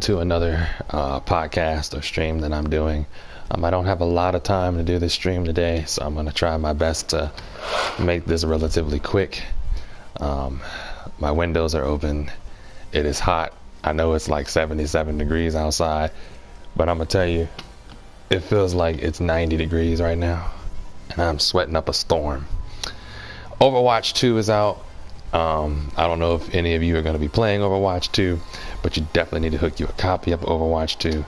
to another podcast or stream that I'm doing. I don't have a lot of time to do this stream today, so I'm going to try my best to make this relatively quick. My windows are open. It is hot. I know it's like 77 degrees outside, but I'm going to tell you, it feels like it's 90 degrees right now, and I'm sweating up a storm. Overwatch 2 is out. I don't know if any of you are going to be playing Overwatch 2, but you definitely need to hook you a copy of Overwatch 2.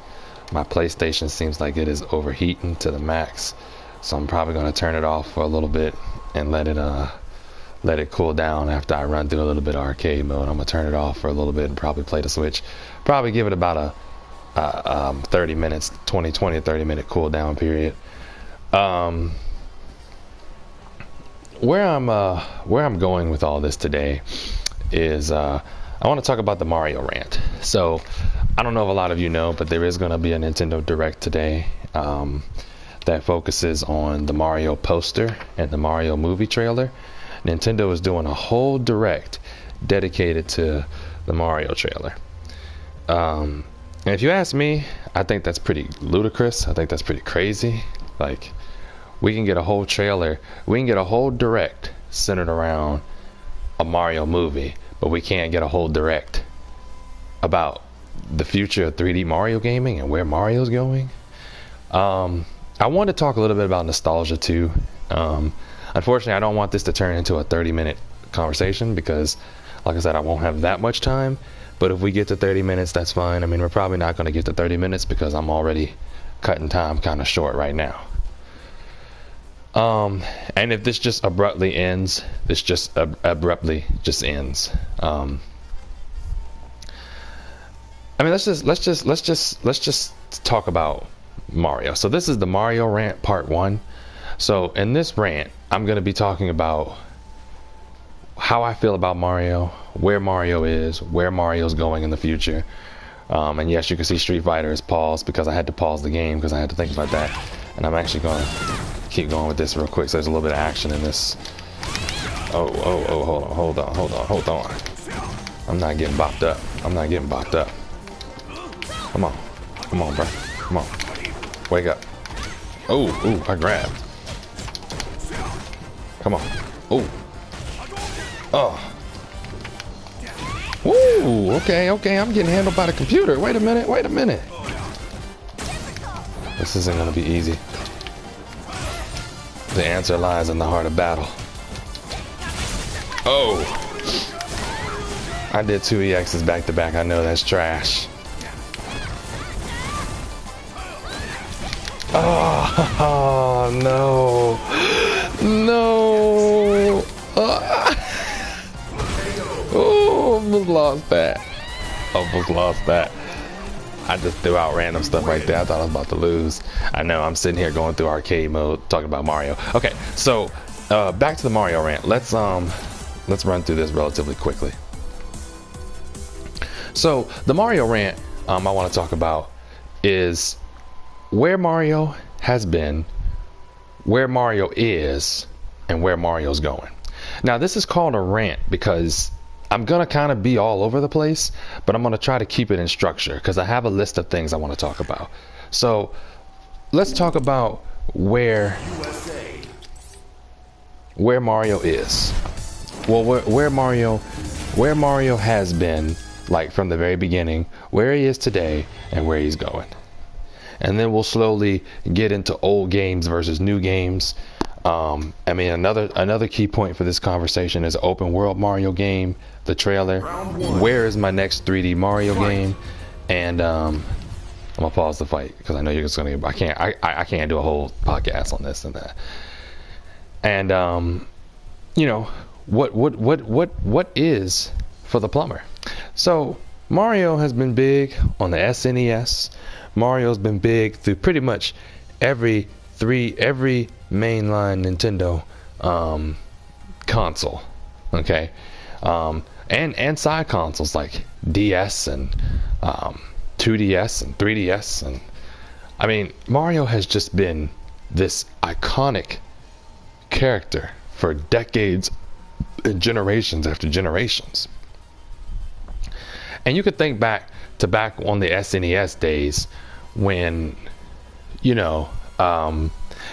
My PlayStation seems like it is overheating to the max, so I'm probably going to turn it off for a little bit and let it cool down after I run through a little bit of arcade mode. I'm going to turn it off for a little bit and probably play the Switch. Probably give it about a 30 minutes, 20 to 30 minute cool down period. Where I'm going with all this today is I want to talk about the Mario Rant. So I don't know if a lot of you know, but there is going to be a Nintendo Direct today that focuses on the Mario poster and the Mario movie trailer. Nintendo is doing a whole Direct dedicated to the Mario trailer. And if you ask me, I think that's pretty ludicrous. I think that's pretty crazy. Like, we can get a whole trailer, we can get a whole Direct centered around a Mario movie, but we can't get a whole Direct about the future of 3D Mario gaming and where Mario's going. I want to talk a little bit about nostalgia too. Unfortunately, I don't want this to turn into a 30-minute conversation because, like I said, I won't have that much time. But if we get to 30 minutes, that's fine. I mean, we're probably not going to get to 30 minutes because I'm already cutting time kind of short right now. And if this just abruptly ends, this just abruptly just ends. I mean, let's just talk about Mario. So this is the Mario Rant Part 1. So in this rant, I'm going to be talking about how I feel about Mario, where Mario is, where Mario's going in the future. And yes, you can see Street Fighter is paused because I had to pause the game because I had to think about that. And I'm actually going to keep going with this real quick, so there's a little bit of action in this. Oh, hold on. I'm not getting bopped up. Come on, bro. Come on. Wake up. Oh, I grabbed. Come on. Oh. Ooh, okay, I'm getting handled by the computer. Wait a minute. This isn't gonna be easy. The answer lies in the heart of battle. Oh! I did 2 EXs back to back. I know that's trash. Oh, no. No. Oh, almost lost that. I just threw out random stuff right there. I thought I was about to lose. I know, I'm sitting here going through arcade mode talking about Mario. Okay, so back to the Mario Rant. Let's run through this relatively quickly. So the Mario Rant I want to talk about is where Mario has been, where Mario is, and where Mario's going. Now this is called a rant because I'm going to kind of be all over the place, but I'm going to try to keep it in structure because I have a list of things I want to talk about. So let's talk about where Mario is. Well, where Mario has been, like from the very beginning, where he is today, and where he's going. And then we'll slowly get into old games versus new games. I mean, another key point for this conversation is open world Mario game, the trailer. Where is my next 3D Mario game? And I'm gonna pause the fight because I know you're just gonna. I can't do a whole podcast on this and that. And you know, what is for the plumber? So Mario has been big on the SNES. Mario's been big through pretty much every mainline Nintendo console, okay, and side consoles like DS and 2DS and 3DS, and I mean, Mario has just been this iconic character for decades and generations after generations. And you could think back to back on the SNES days when, you know,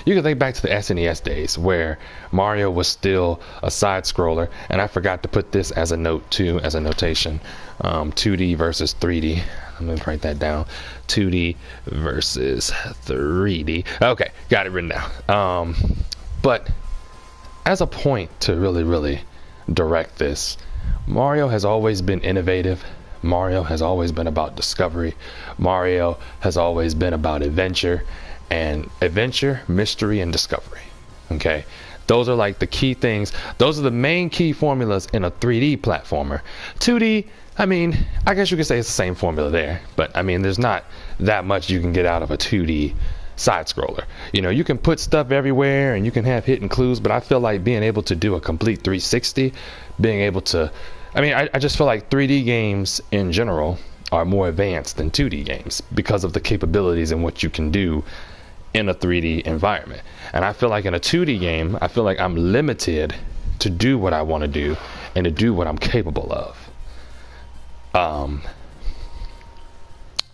you can think back to the SNES days where Mario was still a side scroller, and I forgot to put this as a note too, as a notation. 2D versus 3D. I'm gonna write that down. 2D versus 3D. Okay, got it written down. But as a point to really direct this, Mario has always been innovative. Mario has always been about discovery. Mario has always been about adventure, mystery, and discovery. Okay, those are like the key things. Those are the main key formulas in a 3D platformer. 2D, I mean, I guess you could say it's the same formula there, but I mean, there's not that much you can get out of a 2D side scroller. You know, you can put stuff everywhere and you can have hidden clues, but I feel like being able to do a complete 360, being able to, I mean, I just feel like 3D games in general are more advanced than 2D games because of the capabilities and what you can do in a 3D environment. And I feel like in a 2D game, I feel like I'm limited to do what I want to do and to do what I'm capable of.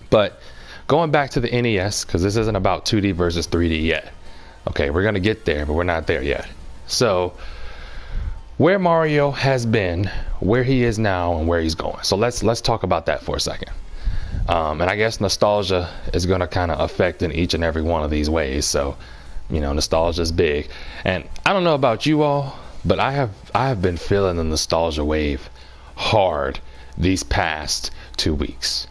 But going back to the NES, because this isn't about 2D versus 3D yet. Okay, we're going to get there, but we're not there yet. So where Mario has been, where he is now, and where he's going. So let's talk about that for a second. And I guess nostalgia is going to kind of affect in each and every one of these ways. So, you know, nostalgia is big. And I don't know about you all, but I have been feeling the nostalgia wave hard these past 2 weeks.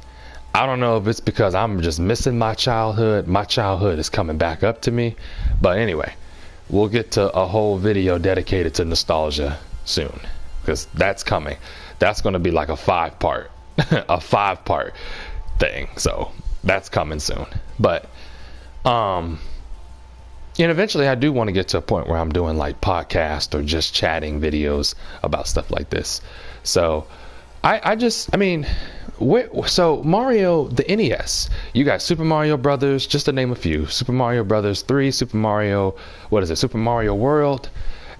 I don't know if it's because I'm just missing my childhood. My childhood is coming back up to me. But anyway, we'll get to a whole video dedicated to nostalgia soon, because that's coming. That's going to be like a 5-part a 5-part thing. So that's coming soon. But and eventually I do want to get to a point where I'm doing like podcast or just chatting videos about stuff like this. So so Mario, the NES, you got Super Mario Brothers, just to name a few. Super Mario Brothers 3, Super Mario World.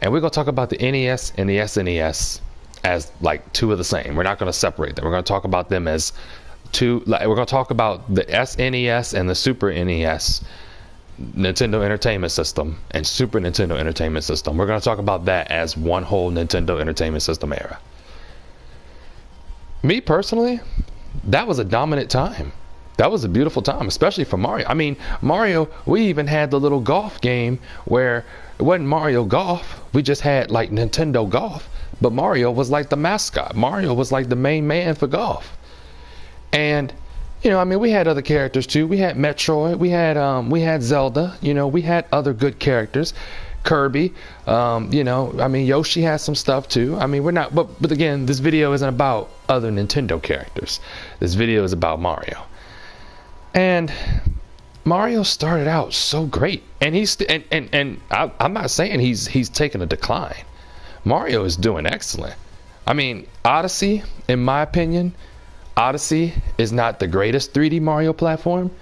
And we're going to talk about the NES and the SNES as like two of the same. We're not going to separate them. We're going to talk about them as two. We're going to talk about the SNES and the Super NES, Nintendo Entertainment System, and Super Nintendo Entertainment System. We're going to talk about that as one whole Nintendo Entertainment System era. Me personally, that was a dominant time. That was a beautiful time, especially for Mario. I mean, Mario, we even had the little golf game where it wasn't Mario Golf. We just had like Nintendo Golf, but Mario was like the mascot. Mario was like the main man for golf. And, you know, I mean, we had other characters too. We had Metroid, we had Zelda, you know, we had other good characters. Kirby, you know, I mean, Yoshi has some stuff too. I mean, we're not, but again, this video isn't about other Nintendo characters. This video is about Mario. And Mario started out so great, and I'm not saying he's taken a decline. Mario is doing excellent. I mean, Odyssey, in my opinion, Odyssey is not the greatest 3D Mario platform,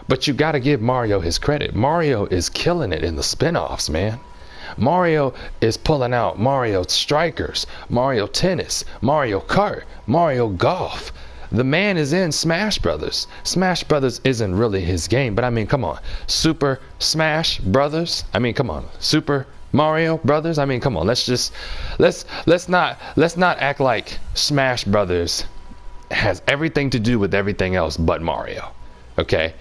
but you got to give Mario his credit. Mario is killing it in the spin-offs, man. Mario is pulling out Mario Strikers, Mario Tennis, Mario Kart, Mario Golf. The man is in Smash Brothers. Smash Brothers isn't really his game, but I mean, come on. Super Smash Brothers? I mean, come on. Super Mario Brothers? I mean, come on. Let's not act like Smash Brothers has everything to do with everything else but Mario. Okay?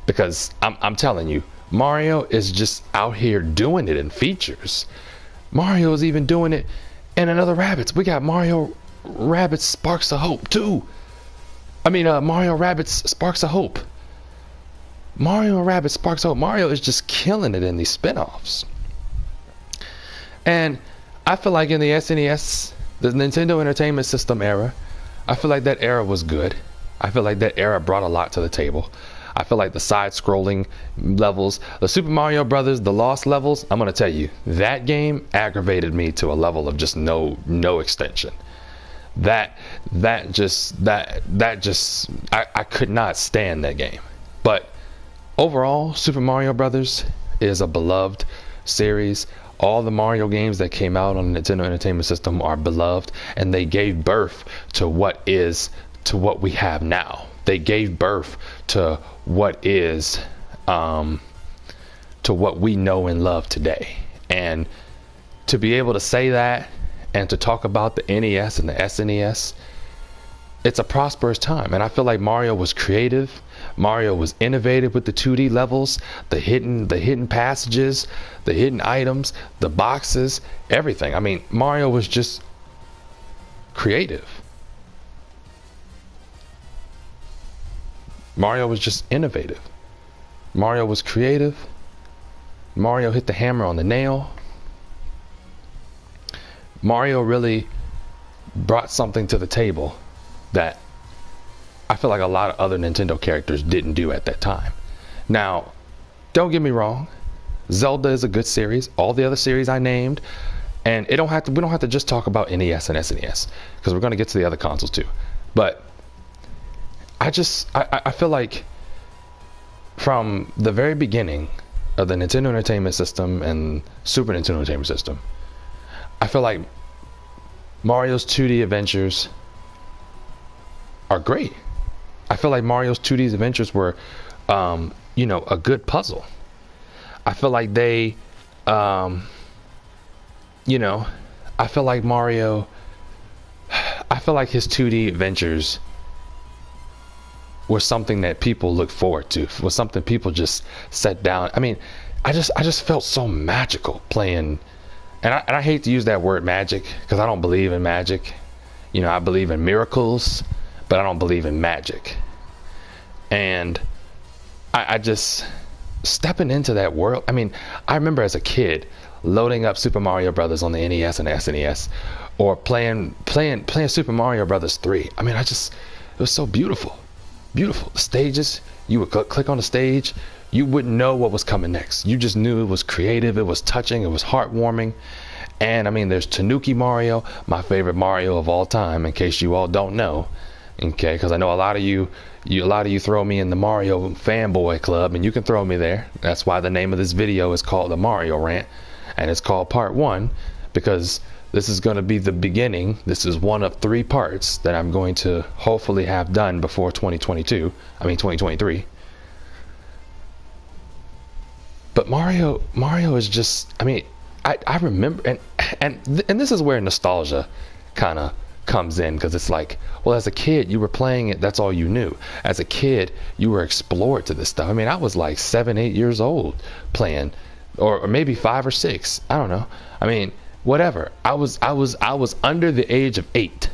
Because I'm telling you, Mario is just out here doing it in features. Mario is even doing it in Another Rabbids. We got Mario Rabbids Sparks of Hope too. I mean, Mario Rabbids Sparks of Hope. Mario Rabbids Sparks of Hope. Mario is just killing it in these spin-offs. And I feel like in the SNES, the Nintendo Entertainment System era, I feel like that era was good. I feel like that era brought a lot to the table. I feel like the side-scrolling levels, the Super Mario Brothers, the Lost levels, I'm going to tell you, that game aggravated me to a level of just no extension. I could not stand that game. But overall, Super Mario Brothers is a beloved series. All the Mario games that came out on the Nintendo Entertainment System are beloved, and they gave birth to what we have now. They gave birth to what is, to what we know and love today. And to be able to say that and to talk about the NES and the SNES, it's a prosperous time. And I feel like Mario was creative. Mario was innovative with the 2D levels, the hidden passages, the hidden items, the boxes, everything. I mean, Mario was just creative. Mario was just innovative. Mario was creative. Mario hit the hammer on the nail. Mario really brought something to the table that I feel like a lot of other Nintendo characters didn't do at that time. Now, don't get me wrong, Zelda is a good series. All the other series I named, and we don't have to just talk about NES and SNES, because we're going to get to the other consoles too. But I feel like from the very beginning of the Nintendo Entertainment System and Super Nintendo Entertainment System, I feel like Mario's 2D adventures are great. I feel like Mario's 2D adventures were, a good puzzle. I feel like they, I feel like his 2D adventures were something that people look forward to, was something people just sat down. I mean, I just felt so magical playing, and I hate to use that word magic, because I don't believe in magic. I believe in miracles, but I don't believe in magic. And I just stepping into that world. I mean, I remember as a kid loading up Super Mario Brothers on the NES and SNES, or playing Super Mario Brothers 3. I mean, it was so beautiful. Beautiful. The stages, you would click on the stage, you wouldn't know what was coming next. You just knew it was creative, it was touching, it was heartwarming. And I mean, there's Tanuki Mario, my favorite Mario of all time, in case you all don't know. Okay, because I know a lot of you throw me in the Mario fanboy club, and you can throw me there. That's why the name of this video is called the Mario Rant, and it's called Part 1, because this is going to be the beginning. This is one of 3 parts that I'm going to hopefully have done before 2023. But Mario is just, I mean, I remember, and this is where nostalgia kind of comes in, because it's like, well, as a kid you were playing it, that's all you knew. As a kid you were explored to this stuff. I mean, I was like 7-8 years old playing, or maybe 5 or 6, I don't know. I mean, whatever. I was under the age of 8.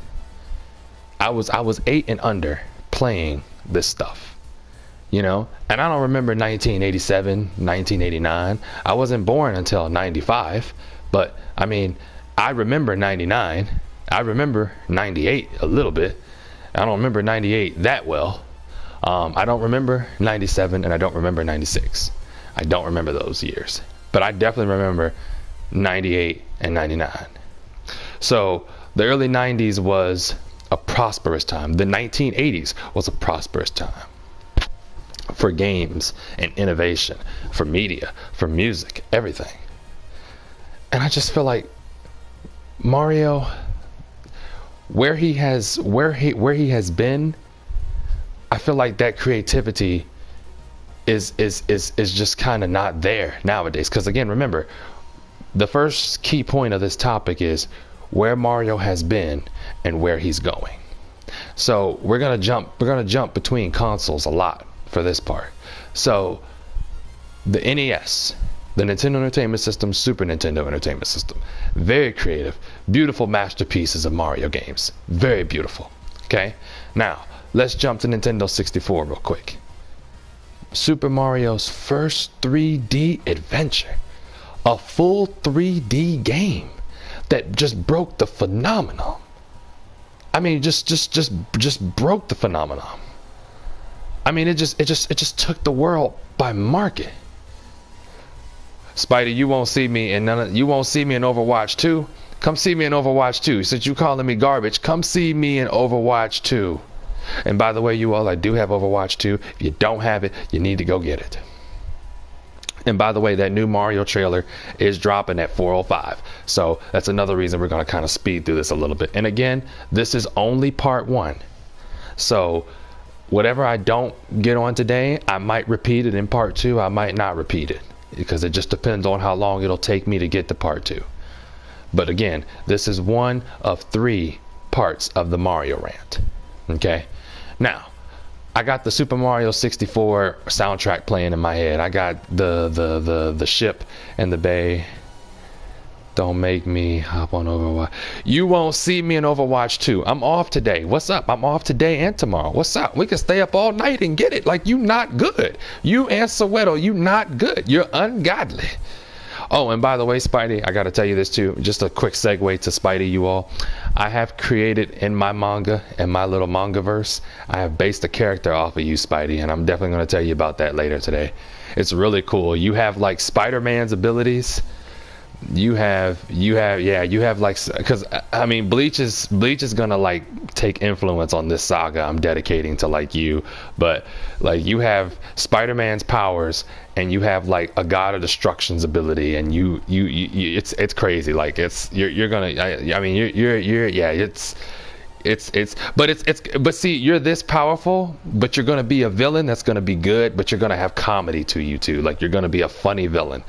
I was 8 and under playing this stuff, and I don't remember 1987, 1989. I wasn't born until 95, but I mean, I remember 99. I remember 98 a little bit. I don't remember 98 that well. I don't remember 97, and I don't remember 96. I don't remember those years, but I definitely remember 98 and 99. So the early 90s was a prosperous time. The 1980s was a prosperous time for games and innovation, for media, for music, everything. And I just feel like Mario, where he has been, I feel like that creativity is just kind of not there nowadays. Because again, remember, the first key point of this topic is where Mario has been and where he's going. So we're gonna jump between consoles a lot for this part. So the NES, the Nintendo Entertainment System, Super Nintendo Entertainment System, very creative, beautiful masterpieces of Mario games, very beautiful. Okay, now let's jump to Nintendo 64 real quick. Super Mario's first 3D adventure, a full 3D game that just broke the phenomenon. I mean, just broke the phenomenon. I mean, it just took the world by market. Spidey, you won't see me in Overwatch 2. Come see me in Overwatch 2. Since you calling me garbage, come see me in Overwatch 2. And by the way, you all, I do have Overwatch 2. If you don't have it, you need to go get it. And by the way, that new Mario trailer is dropping at 4:05. So that's another reason we're going to kind of speed through this a little bit. And again, this is only part 1. So whatever I don't get on today, I might repeat it in part 2. I might not repeat it because it just depends on how long it'll take me to get to part 2. But again, this is one of 3 parts of the Mario rant. Okay. Now, I got the Super Mario 64 soundtrack playing in my head. I got the ship and the bay. Don't make me hop on Overwatch. You won't see me in Overwatch 2. I'm off today. What's up? I'm off today and tomorrow. What's up? We can stay up all night and get it. Like, you not good. You and Soweto, you not good. You're ungodly. Oh, and by the way, Spidey, I got to tell you this too. Just a quick segue to Spidey, you all. I have created in my manga, in my little manga verse, I have based a character off of you, Spidey, and I'm definitely going to tell you about that later today. It's really cool. You have like Spider-Man's abilities. You have like, because I mean, Bleach is gonna like take influence on this saga I'm dedicating to like you, but like you have Spider-Man's powers and you have like a God of Destruction's ability, and you it's crazy. Like you're gonna I mean you're yeah, but see, you're this powerful, but you're gonna be a villain that's gonna be good, but you're gonna have comedy to you too. Like you're gonna be a funny villain.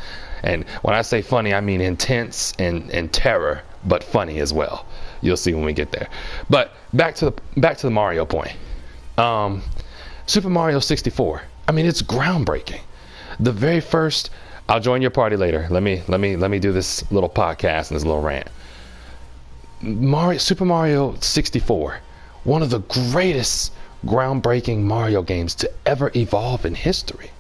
And when I say funny, I mean intense and terror, but funny as well. You'll see when we get there. But back to the Mario point. Super Mario 64. I mean, it's groundbreaking. The very first. I'll join your party later. Let me do this little podcast and this little rant. Super Mario 64. One of the greatest groundbreaking Mario games to ever evolve in history.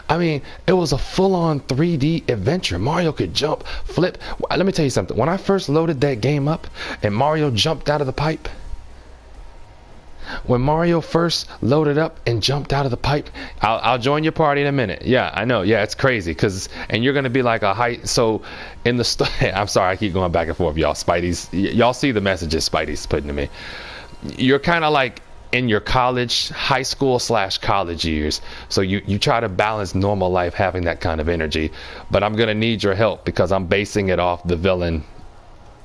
I mean, it was a full-on 3D adventure. Mario could jump, flip. Let me tell you something. When I first loaded that game up and Mario jumped out of the pipe, when Mario first loaded up and jumped out of the pipe, I'll join your party in a minute. Yeah, I know. Yeah, it's crazy and you're gonna be like a high. So in the I'm sorry, I keep going back and forth, y'all. Y'all see the messages Spidey's putting to me. You're kind of like in your high school / college years, so you try to balance normal life having that kind of energy, but I'm gonna need your help because I'm basing it off the villain,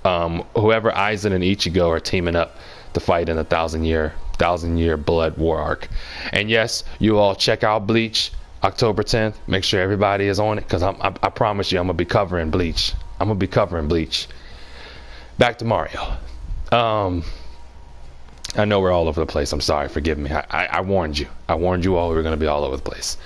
whoever Aizen and Ichigo are teaming up to fight in a thousand year blood war arc. And yes, you all check out Bleach October 10th. Make sure everybody is on it, because I promise you I'm gonna be covering Bleach. Back to Mario. I know we're all over the place. I'm sorry. Forgive me. I warned you. I warned you all we were going to be all over the place.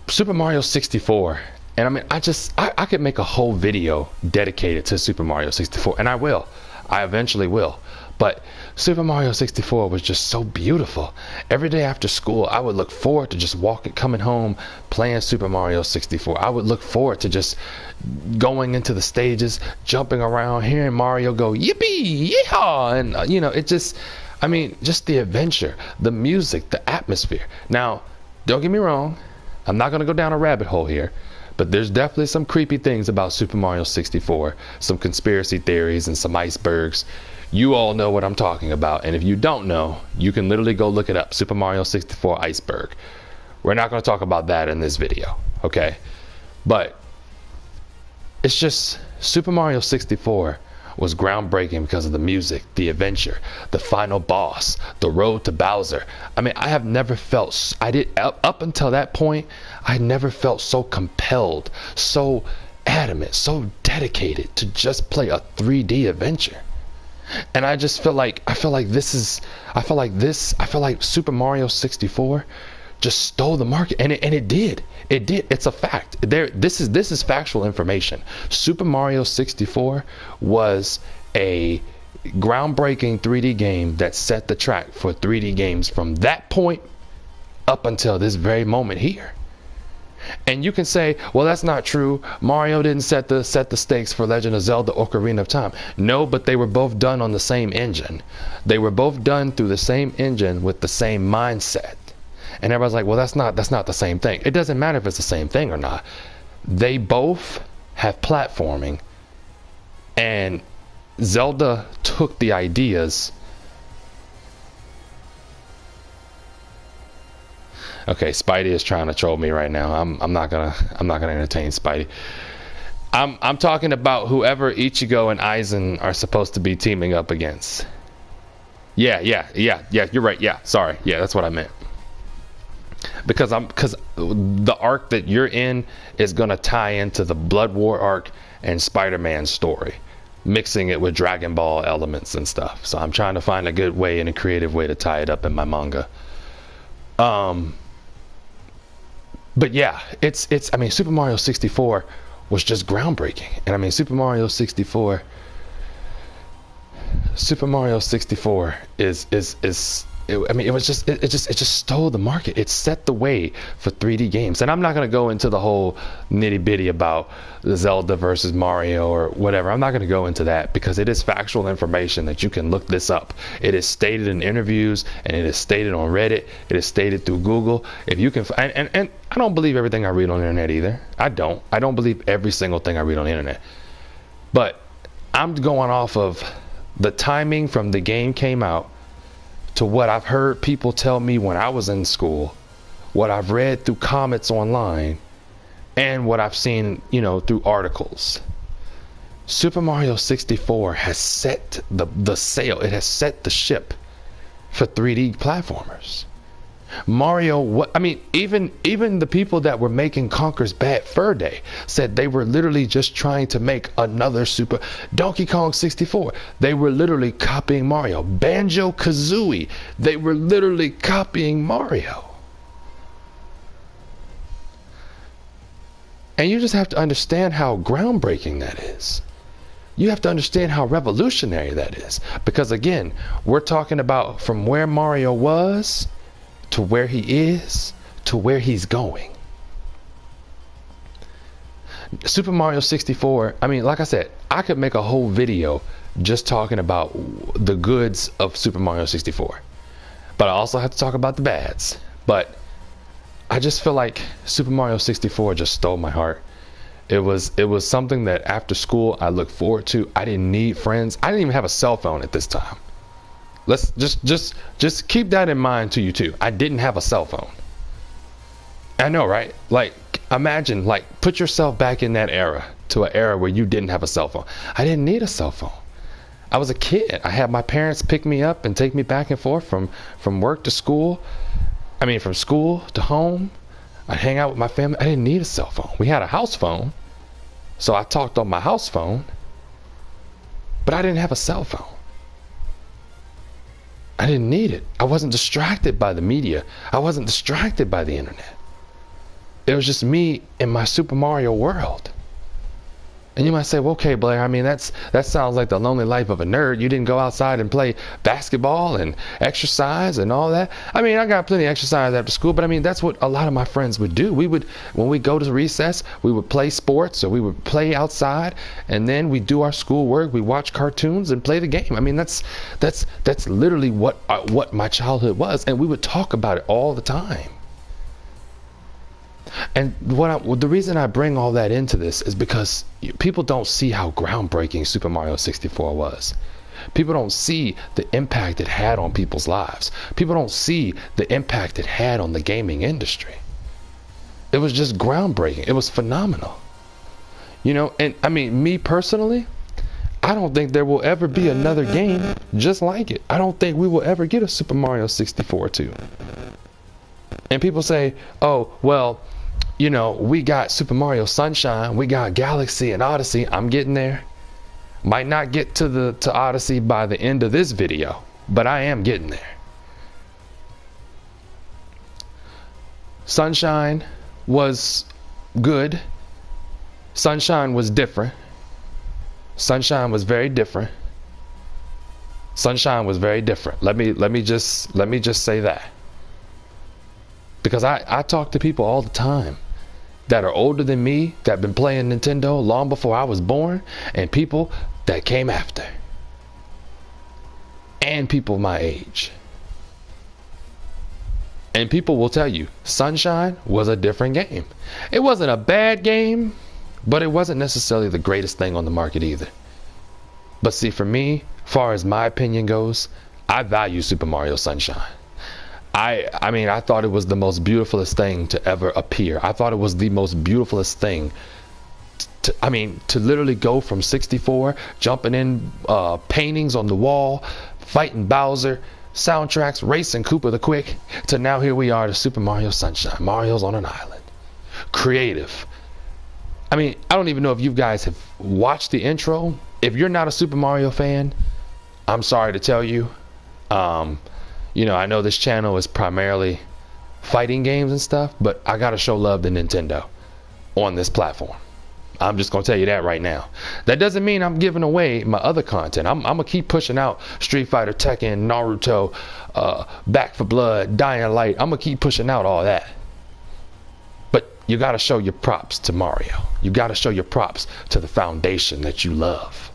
Super Mario 64. And I mean, I could make a whole video dedicated to Super Mario 64. And I will. I eventually will. But Super Mario 64 was just so beautiful. Every day after school, I would look forward to just coming home, playing Super Mario 64. I would look forward to just going into the stages, jumping around, hearing Mario go, yippee, yeehaw. And, it just, I mean, just the adventure, the music, the atmosphere. Now, don't get me wrong. I'm not going to go down a rabbit hole here. But there's definitely some creepy things about Super Mario 64, some conspiracy theories and some icebergs. You all know what I'm talking about, and if you don't know, you can literally go look it up, Super Mario 64 iceberg. We're not going to talk about that in this video, okay? But it's just Super Mario 64 was groundbreaking because of the music, the adventure, the final boss, the road to Bowser. I mean, I have never felt, up until that point, I never felt so compelled, so adamant, so dedicated to just play a 3D adventure. And I just feel like Super Mario 64 just stole the market, and it did. It's a fact. This is factual information. Super Mario 64 was a groundbreaking 3D game that set the track for 3D games from that point up until this very moment here. And you can say, well, that's not true. Mario didn't set the stakes for Legend of Zelda Ocarina of Time. No, but they were both done on the same engine. They were both done through the same engine with the same mindset. And everybody's like, well, that's not the same thing. It doesn't matter if it's the same thing or not. They both have platforming. And Zelda took the ideas. Okay, Spidey is trying to troll me right now. I'm not gonna entertain Spidey. I'm talking about whoever Ichigo and Aizen are supposed to be teaming up against. Yeah. You're right. Yeah, sorry. Yeah, that's what I meant. Because the arc that you're in is gonna tie into the Blood War arc and Spider-Man story, mixing it with Dragon Ball elements and stuff. So I'm trying to find a good way and a creative way to tie it up in my manga. But yeah, it's I mean, Super Mario 64 was just groundbreaking. And I mean, Super Mario 64 it just stole the market. It set the way for 3D games. And I'm not going to go into the whole nitty bitty about Zelda versus Mario or whatever. I'm not going to go into that because it is factual information that you can look this up. It is stated in interviews, and it is stated on Reddit. It is stated through Google. If you can, and I don't believe everything I read on the internet either. I don't believe every single thing I read on the internet. But I'm going off of the timing from the game came out to what I've heard people tell me when I was in school, what I've read through comments online, and what I've seen, through articles. Super Mario 64 has set the sail. It has set the ship for 3D platformers. Mario, even the people that were making Conker's Bad Fur Day said they were literally just trying to make another Super Donkey Kong 64. They were literally copying Mario. Banjo-Kazooie, they were literally copying Mario. And you just have to understand how groundbreaking that is. You have to understand how revolutionary that is. Because again, we're talking about from where Mario was to where he is, to where he's going. Super Mario 64, like I said, I could make a whole video just talking about the goods of Super Mario 64. But I also have to talk about the bads. But I just feel like Super Mario 64 just stole my heart. It was something that after school I looked forward to. I didn't need friends. I didn't even have a cell phone at this time. Let's just keep that in mind to you too. I didn't have a cell phone. I know, right? Like, imagine, put yourself back in that era, to an era where you didn't have a cell phone. I didn't need a cell phone. I was a kid. I had my parents pick me up and take me back and forth from work to school. From school to home. I'd hang out with my family. I didn't need a cell phone. We had a house phone, so I talked on my house phone, but I didn't have a cell phone. I didn't need it. I wasn't distracted by the media. I wasn't distracted by the internet. It was just me in my Super Mario world. And you might say, well, okay, Blair, that sounds like the lonely life of a nerd. You didn't go outside and play basketball and exercise and all that. I got plenty of exercise after school, but that's what a lot of my friends would do. When we go to recess, we would play sports, or we would play outside, and then we do our schoolwork, we watch cartoons and play the game. That's literally what my childhood was, and we would talk about it all the time. And the reason I bring all that into this is because people don't see how groundbreaking Super Mario 64 was. People don't see the impact it had on people's lives. People don't see the impact it had on the gaming industry. It was just groundbreaking. It was phenomenal. And me personally, I don't think there will ever be another game just like it. I don't think we will ever get a Super Mario 64 2. And people say, oh, well, we got Super Mario Sunshine, we got Galaxy and Odyssey. I'm getting there. Might not get to Odyssey by the end of this video, but I am getting there. Sunshine was good. Sunshine was different. Sunshine was very different. Sunshine was very different. Let me just say that. Because I talk to people all the time that are older than me, that have been playing Nintendo long before I was born, and people that came after, and people my age. And people will tell you, Sunshine was a different game. It wasn't a bad game, but it wasn't necessarily the greatest thing on the market either. But see, for me, far as my opinion goes, I value Super Mario Sunshine. I thought it was the most beautifulest thing to ever appear. I thought it was the most beautifulest thing to literally go from 64, jumping in paintings on the wall, fighting Bowser, soundtracks, racing Koopa the Quick, to now here we are to Super Mario Sunshine. Mario's on an island. Creative. I mean, I don't even know if you guys have watched the intro. If you're not a Super Mario fan, I'm sorry to tell you. You know, I know this channel is primarily fighting games and stuff, but I gotta show love to Nintendo on this platform. I'm just gonna tell you that right now. That doesn't mean I'm giving away my other content. I'm gonna keep pushing out Street Fighter, Tekken, Naruto, Back for Blood, Dying Light. I'm gonna keep pushing out all that. But you gotta show your props to Mario. You gotta show your props to the foundation that you love.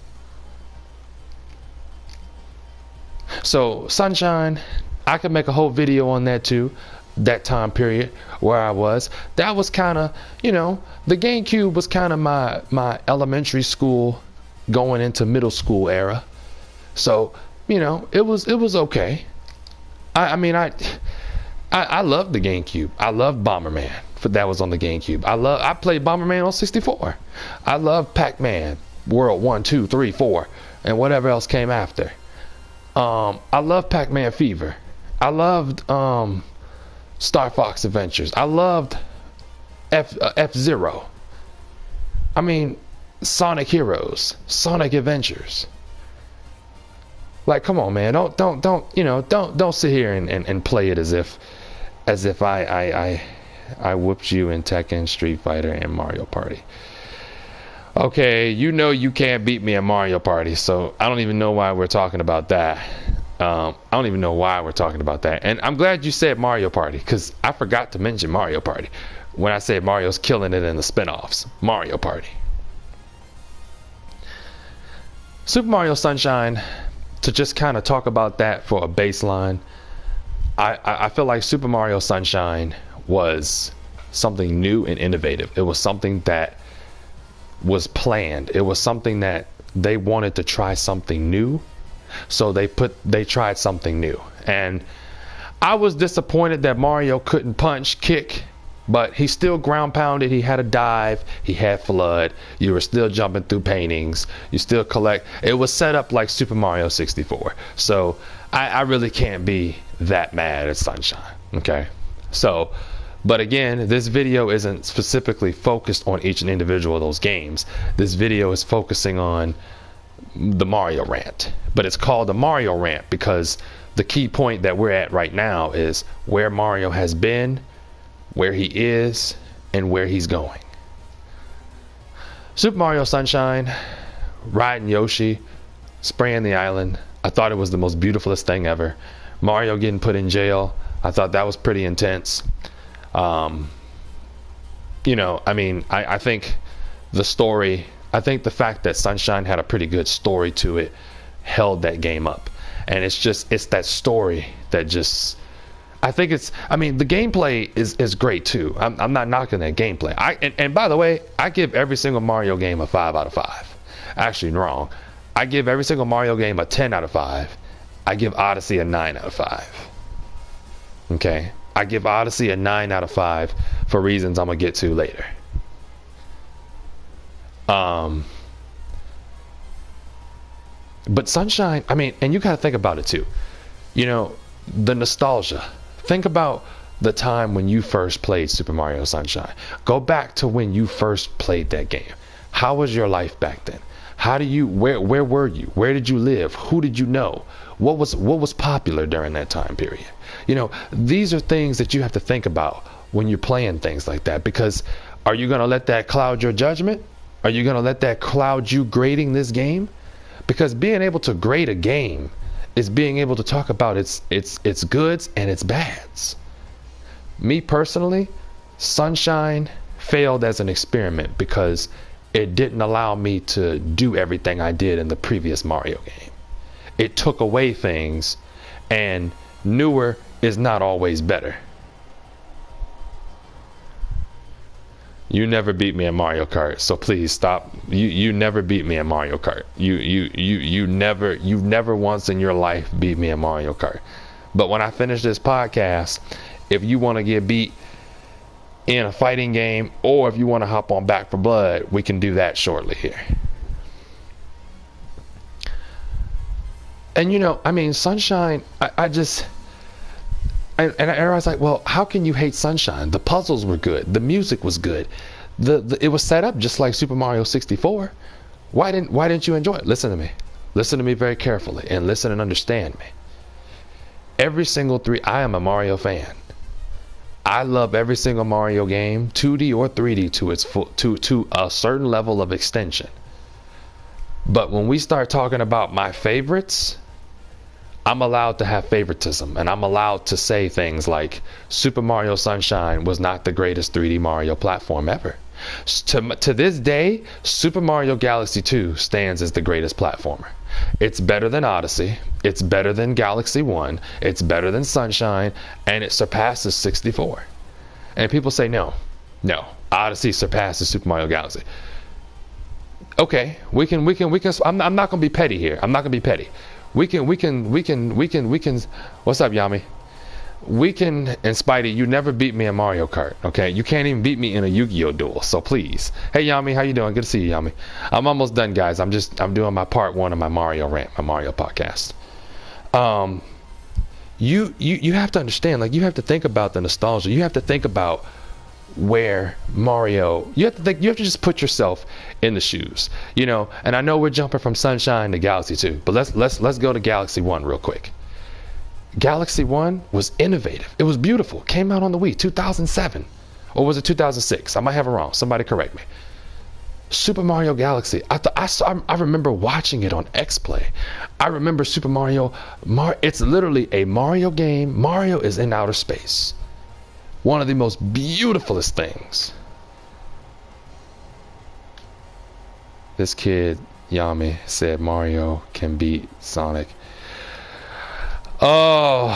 So Sunshine, I could make a whole video on that too. That time period where I was, that was kind of, you know, the GameCube was kind of my elementary school going into middle school era. So, you know, it was okay. I mean, I loved the GameCube. I loved Bomberman, that was on the GameCube. I played Bomberman on 64. I loved Pac-Man, World 1, 2, 3, 4, and whatever else came after. I loved Pac-Man Fever. I loved Star Fox Adventures. I loved F-Zero. I mean, Sonic Heroes, Sonic Adventures. Like, come on, man. Don't sit here and play it as if I whooped you in Tekken, Street Fighter, and Mario Party. Okay, you know you can't beat me at Mario Party, so I don't even know why we're talking about that. I don't even know why we're talking about that. And I'm glad you said Mario Party, because I forgot to mention Mario Party when I said Mario's killing it in the spin-offs. Mario Party. Super Mario Sunshine, to just kind of talk about that for a baseline, I feel like Super Mario Sunshine was something new and innovative. It was something that was planned. It was something that they wanted to try something new. So they tried something new, and I was disappointed that Mario couldn't punch, kick, but he still ground pounded. He had a dive, he had flood, you were still jumping through paintings, you still collect. It was set up like Super Mario 64. So I really can't be that mad at Sunshine. Okay, so but again, this video isn't specifically focused on each and individual of those games. This video is focusing on the Mario Rant, but it's called the Mario Rant because the key point that we're at right now is where Mario has been, where he is, and where he's going. Super Mario Sunshine, riding Yoshi, spraying the island. I thought it was the most beautifulest thing ever. Mario getting put in jail, I thought that was pretty intense. You know, I mean, I think the story, I think the fact that Sunshine had a pretty good story to it held that game up. And it's that story that just, I think I mean, the gameplay is great too. I'm not knocking that gameplay. And by the way, I give every single Mario game a 5 out of 5. Actually, wrong. I give every single Mario game a 10 out of 5. I give Odyssey a 9 out of 5. Okay? I give Odyssey a 9 out of 5 for reasons I'm going to get to later. But Sunshine, I mean, and you got to think about it too. You know, the nostalgia. Think about the time when you first played Super Mario Sunshine. Go back to when you first played that game. How was your life back then? Where were you? Where did you live? Who did you know? What was popular during that time period? You know, these are things that you have to think about when you're playing things like that, because are you going to let that cloud your judgment? Are you going to let that cloud you grading this game? Because being able to grade a game is being able to talk about its goods and its bads. Me personally, Sunshine failed as an experiment because it didn't allow me to do everything I did in the previous Mario game. It took away things, and newer is not always better. You never beat me in Mario Kart, so please stop. You never beat me in Mario Kart. You've never once in your life beat me in Mario Kart. But when I finish this podcast, if you want to get beat in a fighting game, or if you want to hop on Back for Blood, we can do that shortly here. And I mean, Sunshine, I just, and I was like, well, how can you hate Sunshine? The puzzles were good, the music was good, it was set up just like Super Mario 64. Why didn't you enjoy it? Listen to me very carefully, and listen and understand me. Every single I am a Mario fan. I love every single Mario game, 2D or 3D, to its full, to a certain level of extension. But when we start talking about my favorites, I'm allowed to have favoritism, and I'm allowed to say things like Super Mario Sunshine was not the greatest 3D Mario platform ever. To this day, Super Mario Galaxy 2 stands as the greatest platformer. It's better than Odyssey, it's better than Galaxy 1, it's better than Sunshine, and it surpasses 64. And people say no, Odyssey surpasses Super Mario Galaxy. Okay, we can. I'm not gonna be petty here. I'm not gonna be petty. We can. What's up, Yami? We can, and Spidey, you never beat me in Mario Kart, okay? You can't even beat me in a Yu-Gi-Oh duel, so please. Hey, Yami, how you doing? Good to see you, Yami. I'm almost done, guys. I'm doing my part 1 of my Mario rant, my Mario podcast. You have to understand, like, you have to think about the nostalgia. You have to think about where Mario, you have to just put yourself in the shoes, and I know we're jumping from Sunshine to Galaxy 2, but let's go to Galaxy 1 real quick. Galaxy 1 was innovative. It was beautiful. It came out on the Wii 2007, or was it 2006? I might have it wrong. Somebody correct me. Super Mario Galaxy, I remember watching it on X-Play. I remember Super Mario, it's literally a Mario game. Mario is in outer space. One of the most beautifulest things. This kid, Yami, said Mario can beat Sonic. Oh,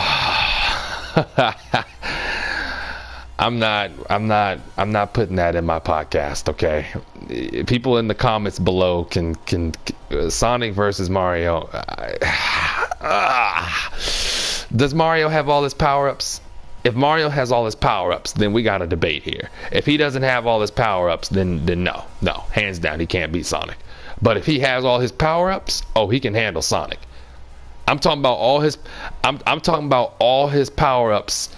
I'm not putting that in my podcast, okay? People in the comments below can Sonic versus Mario. Does Mario have all his power-ups? If Mario has all his power-ups, then we got a debate here. If he doesn't have all his power-ups, then no, hands down, he can't beat Sonic. But if he has all his power-ups, oh, he can handle Sonic. I'm talking about all his. I'm talking about all his power-ups.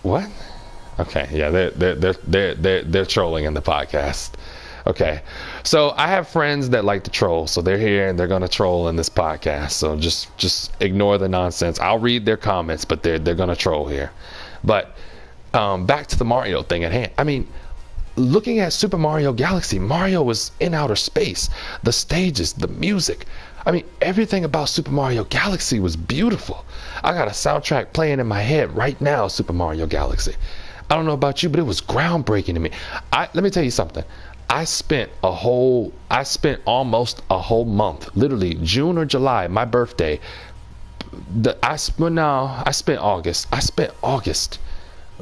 What? Okay, yeah, they're trolling in the podcast. Okay, so I have friends that like to troll, so they're here and they're gonna troll in this podcast. So just ignore the nonsense. I'll read their comments, but they're gonna troll here. But back to the Mario thing at hand. I mean, looking at Super Mario Galaxy, Mario was in outer space. The stages, the music. I mean, everything about Super Mario Galaxy was beautiful. I got a soundtrack playing in my head right now, Super Mario Galaxy. I don't know about you, but it was groundbreaking to me. Let me tell you something. I spent almost a whole month, literally June or July, my birthday. I spent August. I spent August,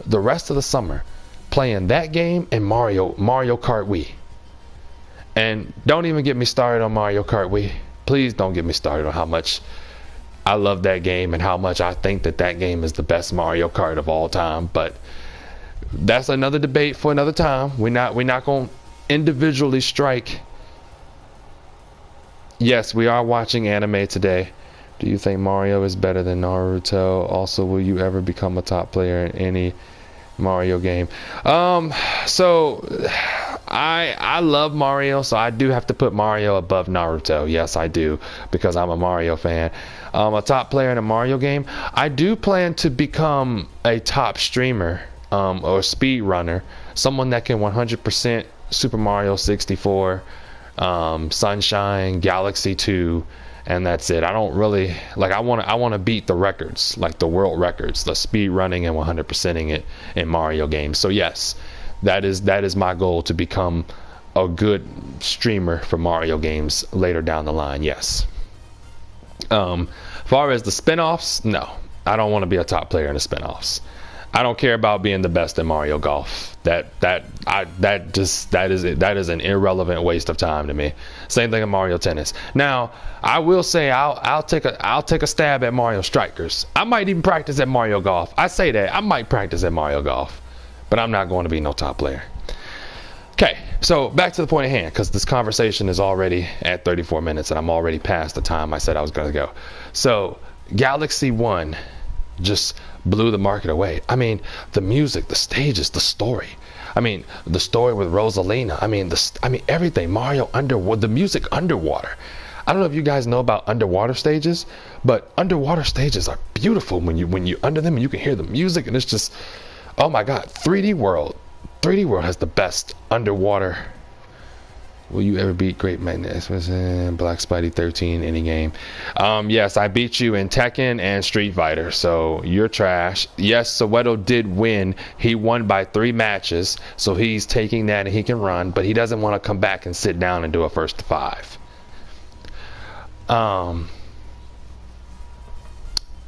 the rest of the summer, playing that game and Mario Kart Wii. And don't even get me started on Mario Kart Wii. Please don't get me started on how much I love that game and how much I think that game is the best Mario Kart of all time. But that's another debate for another time. We're not going to individually strike. Yes, we are watching anime today. Do you think Mario is better than Naruto? Also, will you ever become a top player in any Mario game? So I love Mario, so I do have to put Mario above Naruto. Yes, I do, because I'm a Mario fan. A top player in a Mario game. I do plan to become a top streamer or speed runner, someone that can 100% Super Mario 64, Sunshine, Galaxy 2, and that's it. I don't really like. I want to beat the records, like the world records, the speed running and 100%ing it in Mario games. So yes, that is my goal, to become a good streamer for Mario games later down the line. Yes. As far as the spin-offs, no, I don't want to be a top player in the spin-offs. I don't care about being the best in Mario Golf. That is an irrelevant waste of time to me. Same thing in Mario Tennis. Now, I will say I'll take a stab at Mario Strikers. I might even practice at Mario Golf. I say that I might practice at Mario Golf, but I'm not going to be no top player. Okay, so back to the point at hand, because this conversation is already at 34 minutes and I'm already past the time I said I was going to go. So Galaxy 1 just blew the market away. I mean, the music, the stages, the story. I mean, the story with Rosalina. I mean, everything. Mario underwater, the music underwater. I don't know if you guys know about underwater stages, but underwater stages are beautiful when you under them and you can hear the music, and it's just, oh my God, 3D World. 3D World has the best underwater. Will you ever beat Great Magnificent Black Spidey 13 any game? Yes, I beat you in Tekken and Street Fighter, so you're trash. Yes, Soweto did win. He won by 3 matches, so he's taking that and he can run, but he doesn't want to come back and sit down and do a first to 5.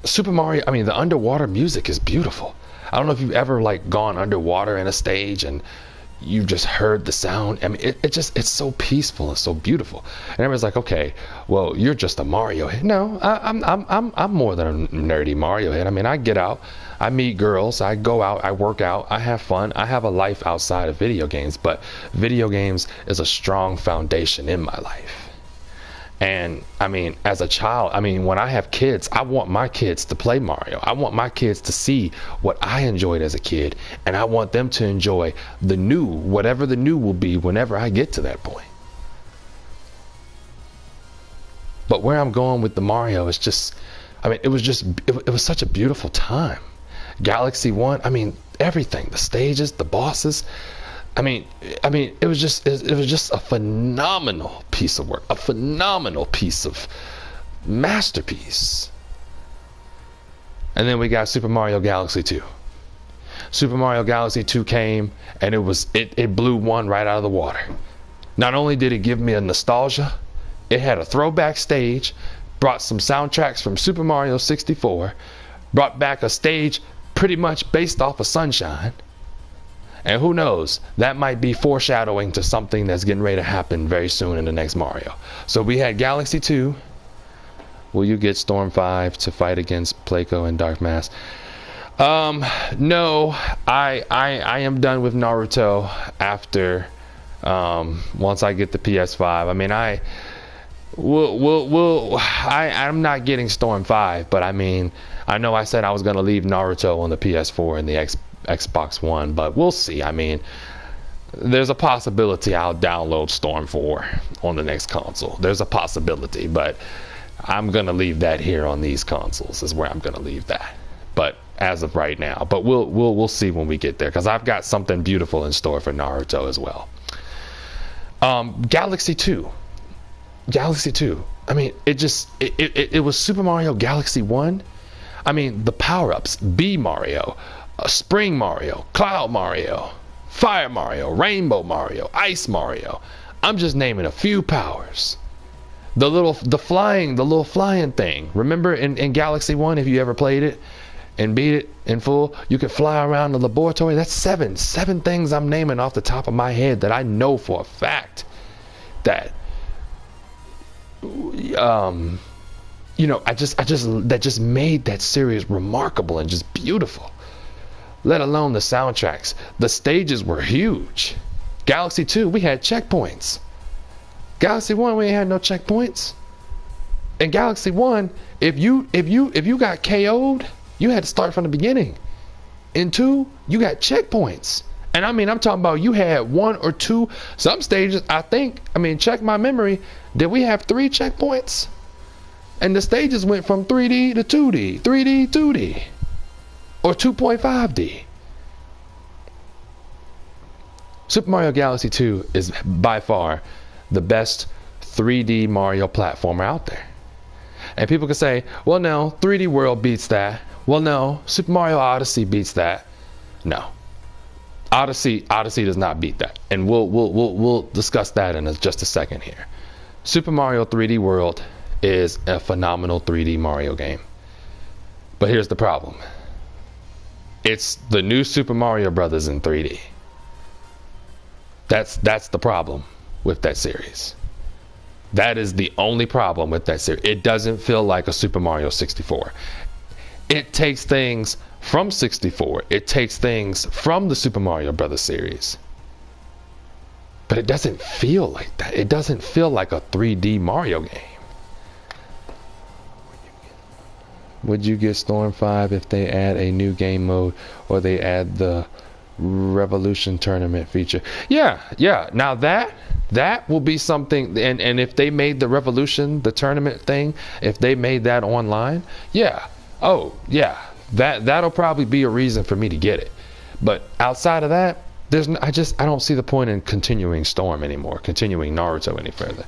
Super Mario, I mean, the underwater music is beautiful. I don't know if you've ever like gone underwater in a stage and you've just heard the sound. I mean, it's so peaceful and so beautiful. And everyone's like, okay, well, you're just a Mario head. No, I'm more than a nerdy Mario head. I mean, I get out, I meet girls, I go out, I work out, I have fun, I have a life outside of video games. But video games is a strong foundation in my life. And I mean, as a child, I mean, when I have kids, I want my kids to play Mario. I want my kids to see what I enjoyed as a kid, and I want them to enjoy the new, whatever the new will be whenever I get to that point. But where I'm going with the Mario is just, I mean, it was such a beautiful time. Galaxy 1, I mean, everything, the stages, the bosses. I mean, it was just a phenomenal piece of work, a phenomenal piece of masterpiece. And then we got Super Mario Galaxy 2. Super Mario Galaxy 2 came, and it blew one right out of the water. Not only did it give me a nostalgia, it had a throwback stage, brought some soundtracks from Super Mario 64, brought back a stage pretty much based off of Sunshine. And who knows, that might be foreshadowing to something that's getting ready to happen very soon in the next Mario. So we had Galaxy 2. Will you get Storm 5 to fight against Placo and Dark Mask? No, I am done with Naruto after once I get the PS5. I mean, I'm not getting Storm 5, but I mean, I know I said I was going to leave Naruto on the PS4 and the Xbox One, but we'll see. I mean, there's a possibility I'll download Storm 4 on the next console. There's a possibility, but I'm gonna leave that here on these consoles is where I'm gonna leave that. But as of right now, but we'll see when we get there, because I've got something beautiful in store for Naruto as well. Galaxy 2. I mean, it was Super Mario Galaxy 1. I mean, the power-ups: B Mario, Spring Mario, Cloud Mario, Fire Mario, Rainbow Mario, Ice Mario. I'm just naming a few powers. The little flying thing. Remember in Galaxy 1, if you ever played it and beat it in full, you could fly around the laboratory. That's seven things I'm naming off the top of my head that I know for a fact that that just made that series remarkable and just beautiful. Let alone the soundtracks. The stages were huge. Galaxy 2, we had checkpoints. Galaxy 1, we ain't had no checkpoints. In Galaxy 1, if you got KO'd, you had to start from the beginning. In 2, you got checkpoints. And I mean, I'm talking about you had 1 or 2, some stages, check my memory, did we have 3 checkpoints? And the stages went from 3D to 2D, 3D, 2D. Or 2.5D. Super Mario Galaxy 2 is by far the best 3D Mario platformer out there. And people can say, well, no, 3D World beats that. Well, no, Super Mario Odyssey beats that. No. Odyssey does not beat that. And we'll discuss that in just a second here. Super Mario 3D World is a phenomenal 3D Mario game. But here's the problem. It's the new Super Mario Brothers in 3D. That's the problem with that series. That is the only problem with that series. It doesn't feel like a Super Mario 64. It takes things from 64. It takes things from the Super Mario Brothers series. But it doesn't feel like that. It doesn't feel like a 3D Mario game. Would you get Storm 5 if they add a new game mode or they add the Revolution tournament feature? Yeah. Now that will be something, and if they made the Revolution, the tournament thing, if they made that online, yeah. Oh, yeah. That'll probably be a reason for me to get it. But outside of that, I don't see the point in continuing Storm anymore, continuing Naruto any further.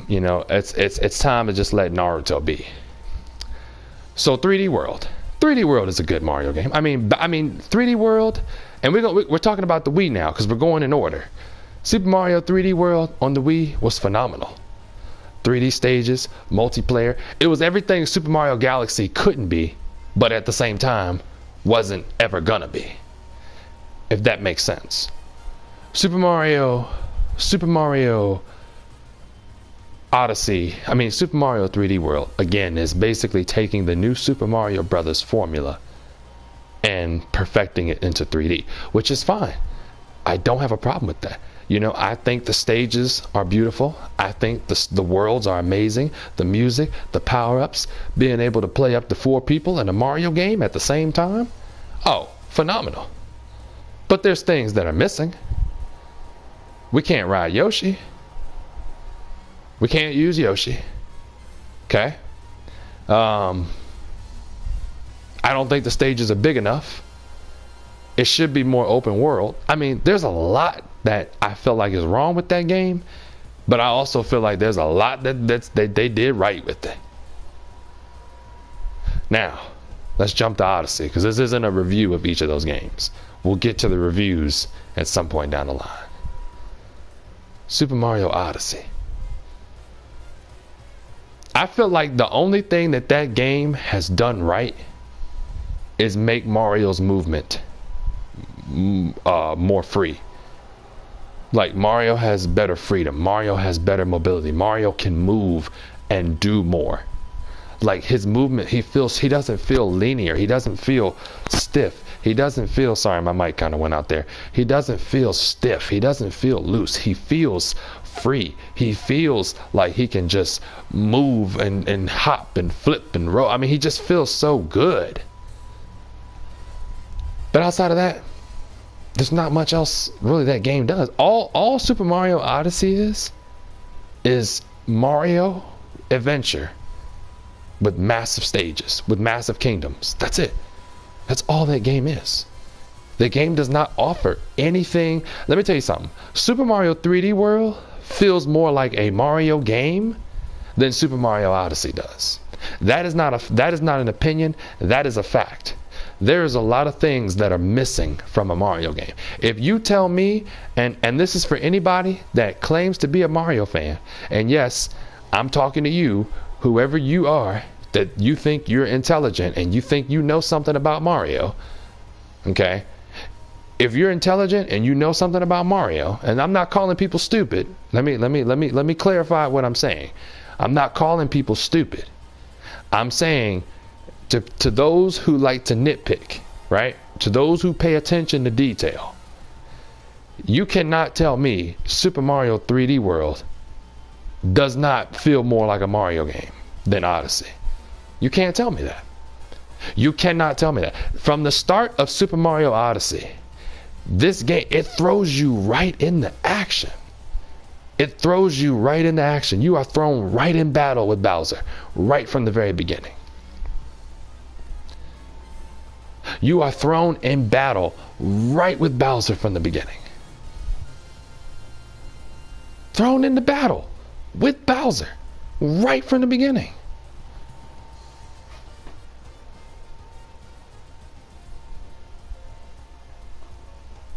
You know, it's time to just let Naruto be. So 3D World. 3D World is a good Mario game. I mean 3D World, and we're talking about the Wii now because we're going in order. Super Mario 3D World on the Wii was phenomenal. 3D stages, multiplayer. It was everything Super Mario Galaxy couldn't be, but at the same time wasn't ever gonna be. If that makes sense. Super Mario Odyssey, Super Mario 3D World, again, is basically taking the new Super Mario Brothers formula and perfecting it into 3D, which is fine. I don't have a problem with that. You know, I think the stages are beautiful. I think the worlds are amazing. The music, the power-ups, being able to play up to 4 people in a Mario game at the same time. Oh, phenomenal. But there's things that are missing. We can't ride Yoshi. We can't use Yoshi. Okay? I don't think the stages are big enough. It should be more open world. I mean, there's a lot that I feel like is wrong with that game, but I also feel like there's a lot that they did right with it. Now, let's jump to Odyssey, because this isn't a review of each of those games. We'll get to the reviews at some point down the line. Super Mario Odyssey. I feel like the only thing that game has done right is make Mario's movement more free. Like, Mario has better freedom. Mario has better mobility. Mario can move and do more. Like, his movement, he doesn't feel linear. He doesn't feel stiff. He doesn't feel, sorry, my mic kind of went out there. He doesn't feel stiff. He doesn't feel loose. He feels free. He feels like he can just move and hop and flip and roll. I mean, he just feels so good. But outside of that, there's not much else really that game does. All Super Mario Odyssey is Mario Adventure with massive stages, with massive kingdoms. That's it. That's all that game is. The game does not offer anything. Let me tell you something. Super Mario 3D World feels more like a Mario game than Super Mario Odyssey does. That is not an opinion. That is a fact. There's a lot of things that are missing from a Mario game. If you tell me, and this is for anybody that claims to be a Mario fan, and yes, I'm talking to you, whoever you are, that you think you're intelligent and you think you know something about Mario, okay? If you're intelligent and you know something about Mario, and I'm not calling people stupid, let me clarify what I'm saying. I'm not calling people stupid. I'm saying to those who like to nitpick, right? To those who pay attention to detail, you cannot tell me Super Mario 3D World does not feel more like a Mario game than Odyssey. You can't tell me that. You cannot tell me that. From the start of Super Mario Odyssey, this game, it throws you right into action. It throws you right into action. You are thrown right in battle with Bowser, right from the very beginning. You are thrown in battle right with Bowser from the beginning. Thrown into battle with Bowser right from the beginning.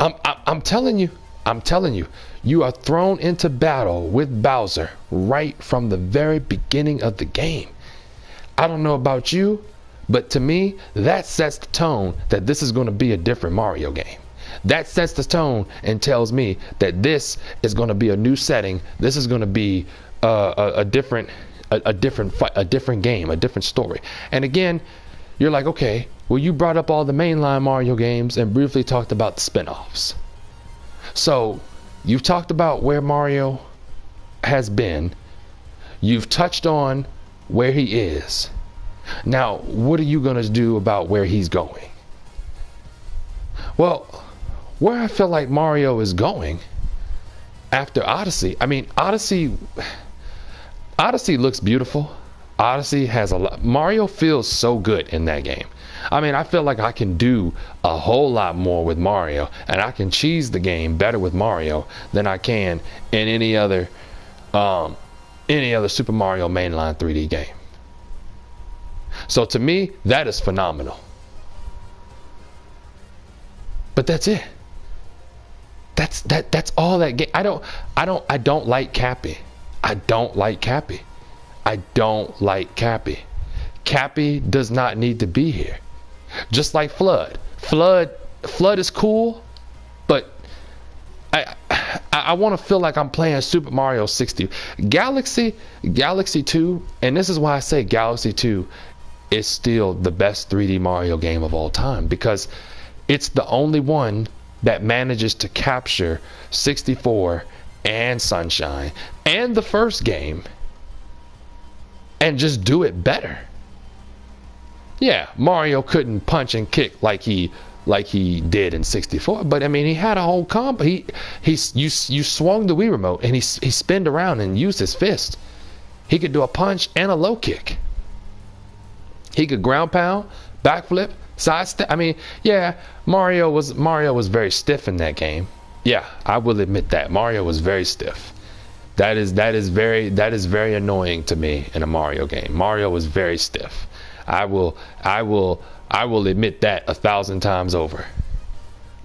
I'm telling you, you are thrown into battle with Bowser right from the very beginning of the game. I don't know about you, But to me, that sets the tone that this is going to be a different Mario game. That sets the tone and tells me that this is going to be a new setting. This is going to be a different fight, a different game, a different story. And again, you're like, okay, well, you brought up all the mainline Mario games and briefly talked about the spin-offs. So you've talked about where Mario has been. You've touched on where he is. Now, what are you going to do about where he's going? Well, where I feel like Mario is going after Odyssey, I mean, Odyssey looks beautiful. Odyssey has a lot. Mario feels so good in that game. I mean, I feel like I can do a whole lot more with Mario, and I can cheese the game better with Mario than I can in any other Super Mario mainline 3D game. So to me, that is phenomenal. But that's it. That's all that game. I don't like Cappy. I don't like Cappy. I don't like Cappy. Cappy does not need to be here. Just like Flood. Flood is cool, but I want to feel like I'm playing Super Mario 60. Galaxy 2, and this is why I say Galaxy 2 is still the best 3D Mario game of all time, because it's the only one that manages to capture 64 and Sunshine and the first game and just do it better. Yeah, Mario couldn't punch and kick like he did in 64, but I mean, he had a whole combo. You swung the Wii remote and he spinned around and used his fist. He could do a punch and a low kick. He could ground pound, backflip, sidestep. I mean, yeah, Mario was very stiff in that game. Yeah, I will admit that Mario was very stiff. That is very annoying to me in a Mario game. Mario was very stiff. I will admit that 1,000 times over.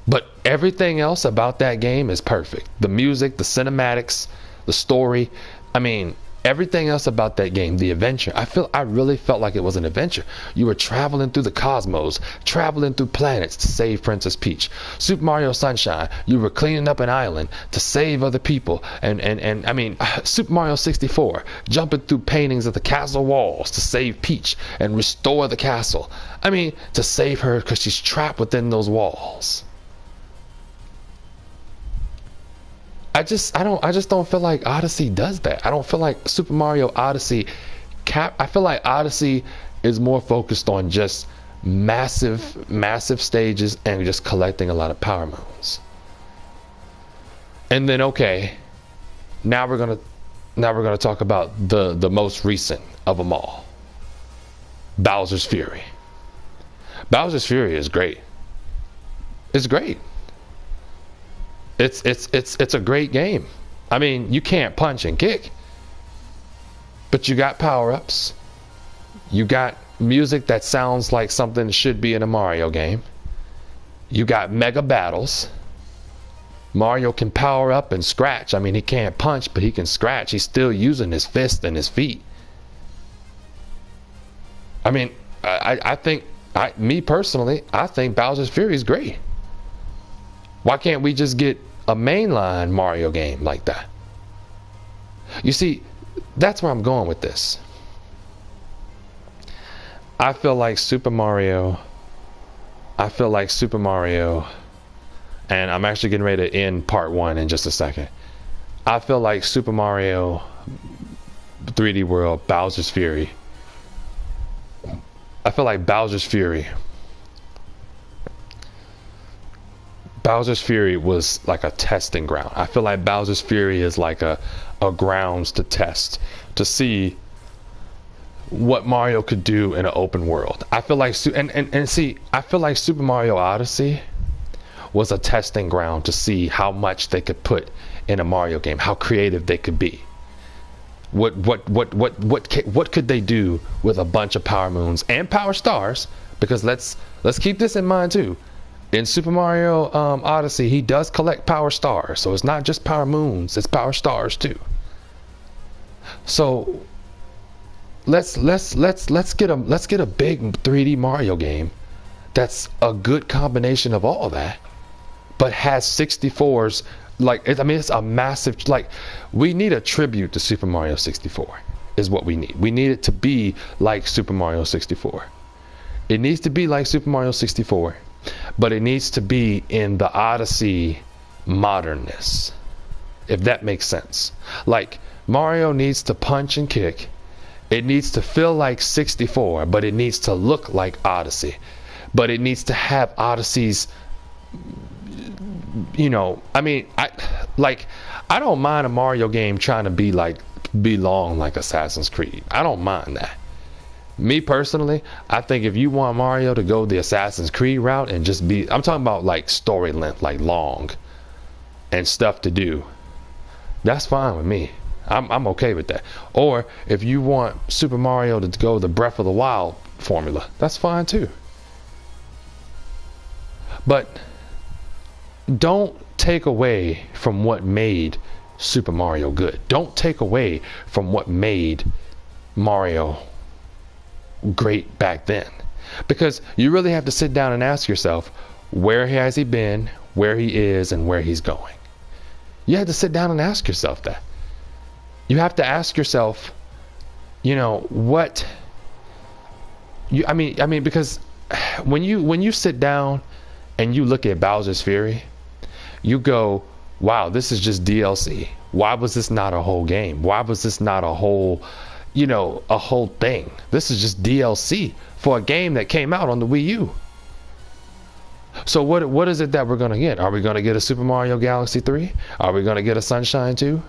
But everything else about that game is perfect. The music, the cinematics, the story. I mean, everything else about that game, the adventure. I really felt like it was an adventure. You were traveling through the cosmos, traveling through planets to save Princess Peach. Super Mario Sunshine, you were cleaning up an island to save other people. And I mean, Super Mario 64, jumping through paintings of the castle walls to save Peach and restore the castle. I mean, to save her because she's trapped within those walls. I just don't feel like Odyssey does that. I don't feel like Super Mario Odyssey I feel like Odyssey is more focused on just massive stages and just collecting a lot of power moons. And then okay, now we're gonna talk about the most recent of them all. Bowser's Fury. Bowser's Fury is great. It's great. It's a great game. I mean, you can't punch and kick, but you got power-ups. You got music that sounds like something that should be in a Mario game. You got mega battles. Mario can power up and scratch. I mean, he can't punch, but he can scratch. He's still using his fist and his feet. I mean, me personally, I think Bowser's Fury is great. Why can't we just get a mainline Mario game like that? You see, that's where I'm going with this. I feel like Super Mario, and I'm actually getting ready to end part 1 in just a second. I feel like Super Mario 3D World, Bowser's Fury. I feel like Bowser's Fury was like a testing ground. I feel like Bowser's Fury is like a grounds to test, to see what Mario could do in an open world. I feel like I feel like Super Mario Odyssey was a testing ground to see how much they could put in a Mario game, how creative they could be. What could they do with a bunch of power moons and power stars? Because let's keep this in mind too. In Super Mario Odyssey, he does collect power stars, so it's not just power moons, it's power stars too. So let's get a big 3D Mario game that's a good combination of all that, but has 64s. Like, I mean, it's a massive, like, we need a tribute to Super Mario 64 is what we need. We need it to be like Super Mario 64. It needs to be like Super Mario 64, but it needs to be in the Odyssey modernness, if that makes sense. Like, Mario needs to punch and kick. It needs to feel like 64, but it needs to look like Odyssey. But it needs to have Odyssey's, you know, I mean, I don't mind a Mario game trying to be long like Assassin's Creed. I don't mind that. Me personally, I think if you want Mario to go the Assassin's Creed route and just be, I'm talking about like story length, like long and stuff to do, that's fine with me. I'm okay with that. Or if you want Super Mario to go the Breath of the Wild formula, that's fine too. But don't take away from what made Super Mario good. Don't take away from what made Mario great back then. Because you really have to sit down and ask yourself, where has he been, where he is, and where he's going. You have to sit down and ask yourself that. You have to ask yourself, you know, what I mean, because when you sit down and you look at Bowser's Fury, you go, wow, this is just DLC. Why was this not a whole game? Why was this not a whole, you know, a whole thing? This is just DLC for a game that came out on the Wii U. So what is it that we're going to get? Are we going to get a Super Mario Galaxy 3? Are we going to get a Sunshine 2?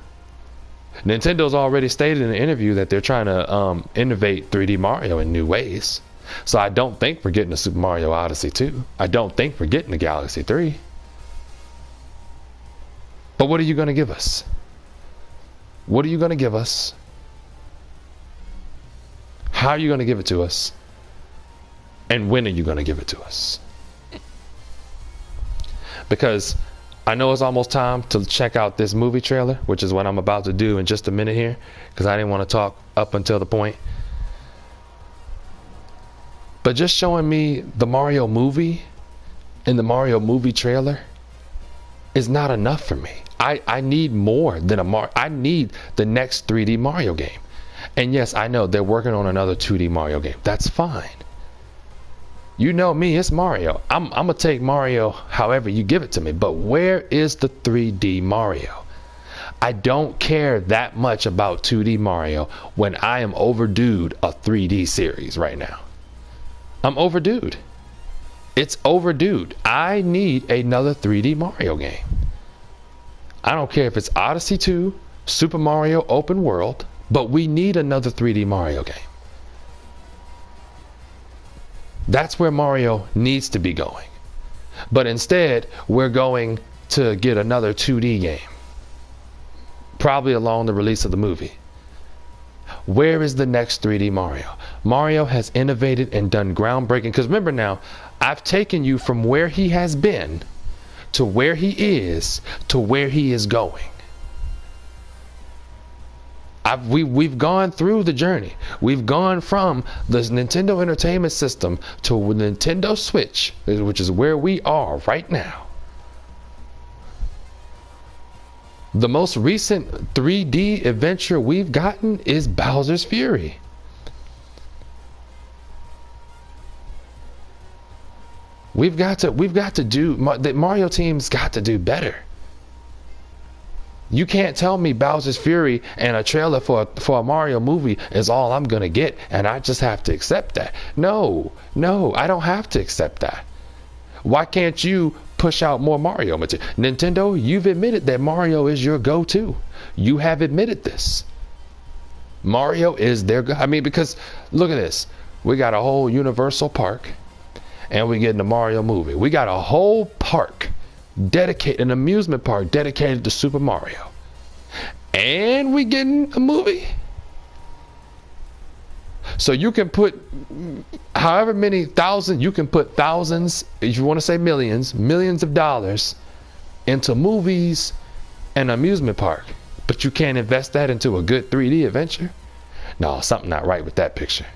Nintendo's already stated in an interview that they're trying to innovate 3D Mario in new ways. So I don't think we're getting a Super Mario Odyssey 2. I don't think we're getting a Galaxy 3. But what are you going to give us? What are you going to give us? How are you going to give it to us? And when are you going to give it to us? Because I know it's almost time to check out this movie trailer, which is what I'm about to do in just a minute here, because I didn't want to talk up until the point. But just showing me the Mario movie and the Mario movie trailer is not enough for me. I need more than I need the next 3D Mario game. And yes, I know they're working on another 2D Mario game. That's fine. You know me, it's Mario. I'm going to take Mario however you give it to me. But where is the 3D Mario? I don't care that much about 2D Mario when I am overdued a 3D series right now. I'm overdued. It's overdued. I need another 3D Mario game. I don't care if it's Odyssey 2, Super Mario Open World, but we need another 3D Mario game. That's where Mario needs to be going. But instead, we're going to get another 2D game. Probably along the release of the movie. Where is the next 3D Mario? Mario has innovated and done groundbreaking. Because remember now, I've taken you from where he has been to where he is to where he is going. We've gone through the journey. We've gone from the Nintendo Entertainment System to Nintendo Switch, which is where we are right now. The most recent 3D adventure we've gotten is Bowser's Fury. We've got to do, the Mario team's got to do better. You can't tell me Bowser's Fury and a trailer for a Mario movie is all I'm going to get and I just have to accept that. No, I don't have to accept that. Why can't you push out more Mario material? Nintendo, you've admitted that Mario is your go-to. You have admitted this. Mario is their I mean, because look at this. We got a whole Universal Park and we're getting a Mario movie. We got a whole park dedicated, an amusement park dedicated to Super Mario, and we getting a movie. So you can put however many thousand, you can put thousands, if you want to say millions of dollars into movies and amusement park, but you can't invest that into a good 3D adventure. No, something not right with that picture.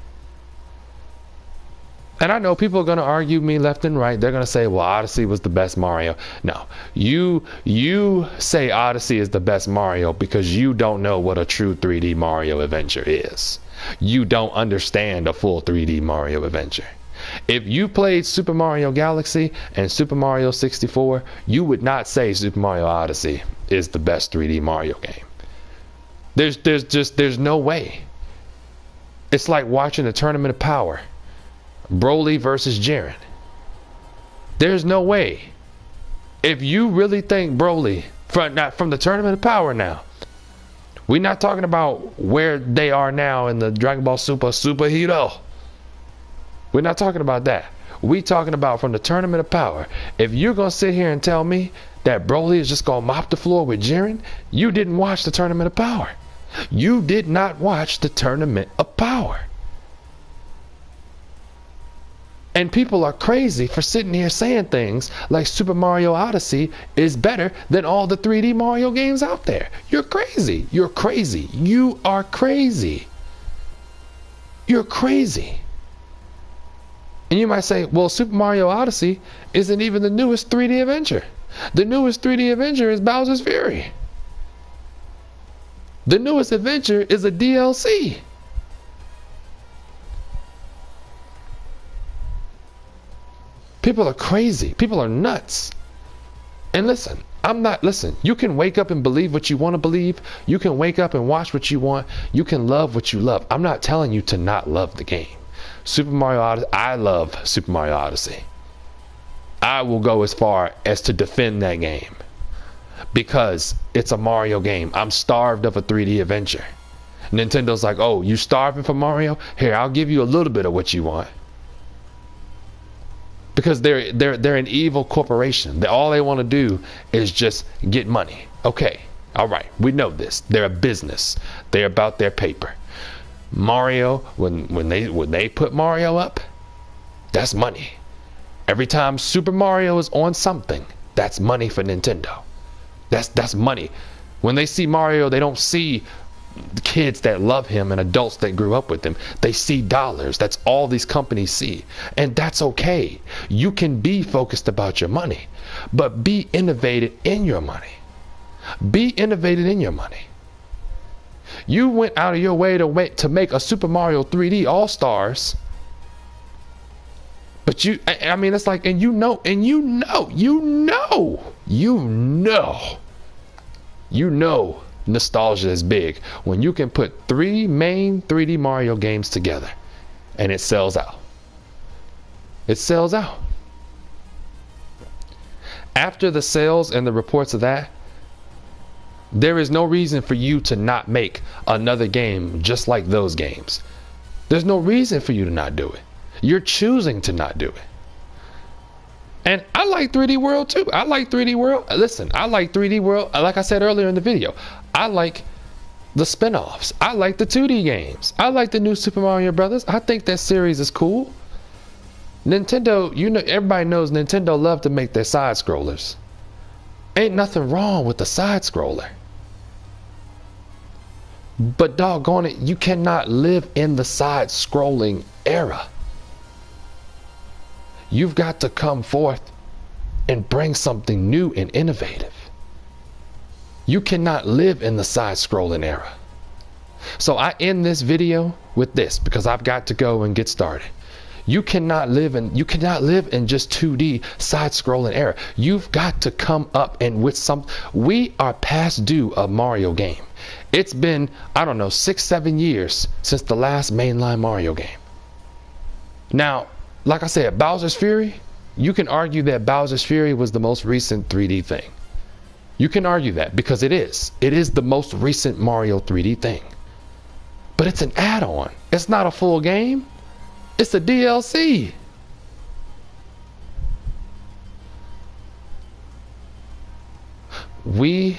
And I know people are going to argue me left and right. They're going to say, well, Odyssey was the best Mario. No, you say Odyssey is the best Mario because you don't know what a true 3D Mario adventure is. You don't understand a full 3D Mario adventure. If you played Super Mario Galaxy and Super Mario 64, you would not say Super Mario Odyssey is the best 3D Mario game. There's no way. It's like watching a Tournament of Power. Broly versus Jiren. There's no way. If you really think Broly, from the Tournament of Power now, we're not talking about where they are now in the Dragon Ball Super Hero. We're not talking about that. We're talking about from the Tournament of Power. If you're going to sit here and tell me that Broly is just going to mop the floor with Jiren, you didn't watch the Tournament of Power. You did not watch the Tournament of Power. And people are crazy for sitting here saying things like Super Mario Odyssey is better than all the 3D Mario games out there. You're crazy. You're crazy. You are crazy. You're crazy. And you might say, well, Super Mario Odyssey isn't even the newest 3D adventure. The newest 3D adventure is Bowser's Fury. The newest adventure is a DLC. People are crazy. People are nuts. And listen, you can wake up and believe what you want to believe. You can wake up and watch what you want. You can love what you love. I'm not telling you to not love the game. Super Mario Odyssey, I love Super Mario Odyssey. I will go as far as to defend that game because it's a Mario game. I'm starved of a 3D adventure. Nintendo's like, oh, you starving for Mario? Here, I'll give you a little bit of what you want. Because they're an evil corporation. All they want to do is just get money. Okay, all right, we know this. They're a business. They're about their paper. Mario, when they put Mario up, that's money. Every time Super Mario is on something, that's money for Nintendo. That's money. When they see Mario, they don't see kids that love him and adults that grew up with him. They see dollars. That's all these companies see. And that's okay. You can be focused about your money, but be innovative in your money. Be innovative in your money. You went out of your way to make a Super Mario 3D All-Stars. But I mean, it's like, and you know nostalgia is big when you can put 3 main 3D Mario games together and it sells out. It sells out. After the sales and the reports of that, there is no reason for you to not make another game just like those games. There's no reason for you to not do it. You're choosing to not do it. And I like 3D World too. I like 3D World. Listen, I like 3D World. Like I said earlier in the video, I like the spin-offs. I like the 2D games. I like the new Super Mario Brothers. I think that series is cool. Nintendo, everybody knows Nintendo love to make their side scrollers. Ain't nothing wrong with the side scroller. But doggone it, you cannot live in the side scrolling era. You've got to come forth and bring something new and innovative. You cannot live in the side-scrolling era. So I end this video with this because I've got to go and get started. You cannot live in just 2D side-scrolling era. You've got to come up and with some. We are past due a Mario game. It's been, I don't know, 6-7 years since the last mainline Mario game. Now, like I said, Bowser's Fury, you can argue that Bowser's Fury was the most recent 3D thing. You can argue that because it is. It is the most recent Mario 3D thing. But it's an add-on. It's not a full game. It's a DLC. We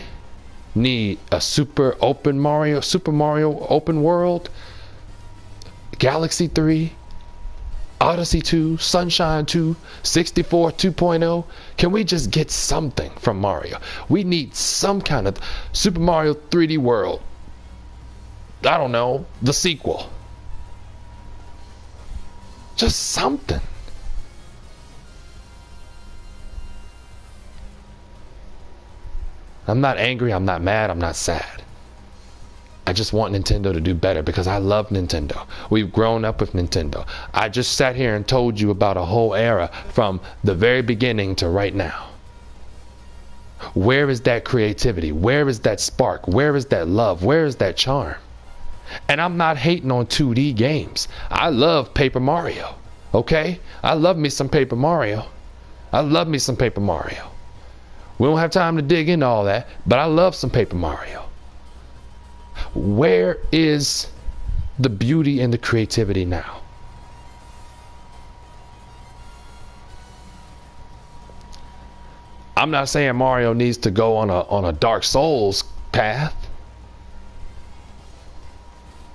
need a Super Mario open world, Galaxy 3, Odyssey 2, Sunshine 2, 64 2.0. Can we just get something from Mario? We need some kind of Super Mario 3D World. I don't know, the sequel. Just something. I'm not angry, I'm not mad, I'm not sad. I just want Nintendo to do better because I love Nintendo. We've grown up with Nintendo. I just sat here and told you about a whole era from the very beginning to right now. Where is that creativity? Where is that spark? Where is that love? Where is that charm? And I'm not hating on 2D games. I love Paper Mario. Okay? I love me some Paper Mario. I love me some Paper Mario. We don't have time to dig into all that, but I love some Paper Mario. Where is the beauty and the creativity now? I'm not saying Mario needs to go on a Dark Souls path,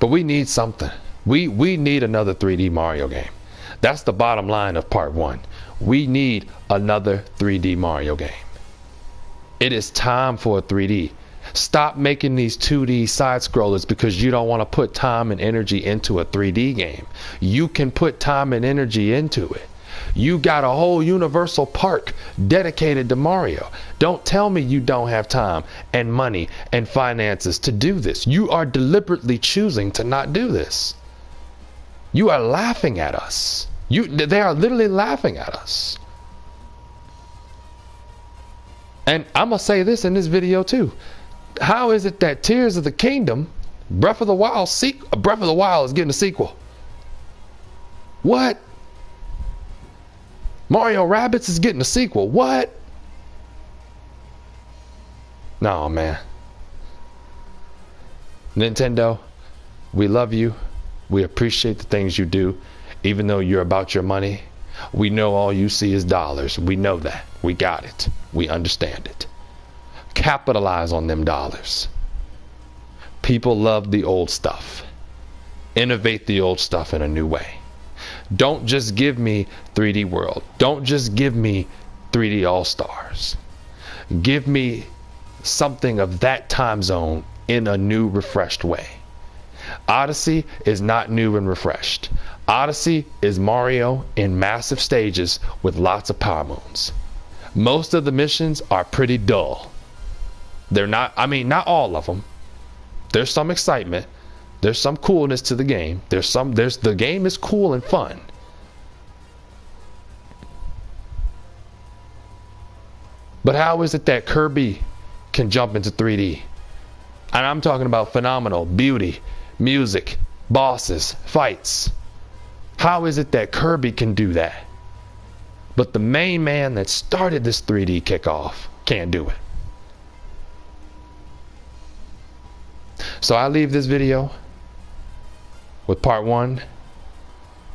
but we need something. We need another 3D Mario game. That's the bottom line of part 1. We need another 3D Mario game. It is time for a 3D. Stop making these 2D side scrollers because you don't want to put time and energy into a 3D game. You can put time and energy into it. You got a whole Universal Park dedicated to Mario. Don't tell me you don't have time and money and finances to do this. You are deliberately choosing to not do this. You are laughing at us. They are literally laughing at us. And I'm going to say this in this video too. How is it that Tears of the Kingdom, Breath of the Wild is getting a sequel? What? Mario Rabbids is getting a sequel. What? No, man. Nintendo, we love you. We appreciate the things you do. Even though you're about your money, we know all you see is dollars. We know that. We got it. We understand it. Capitalize on them dollars. People love the old stuff. Innovate the old stuff in a new way. Don't just give me 3D World. Don't just give me 3D All-Stars. Give me something of that time zone in a new, refreshed way. Odyssey is not new and refreshed. Odyssey is Mario in massive stages with lots of power moons. Most of the missions are pretty dull. They're not, not all of them. There's some excitement. There's some coolness to the game. The game is cool and fun. But how is it that Kirby can jump into 3D? And I'm talking about phenomenal beauty, music, bosses, fights. How is it that Kirby can do that? But the main man that started this 3D kickoff can't do it. So I leave this video with part 1.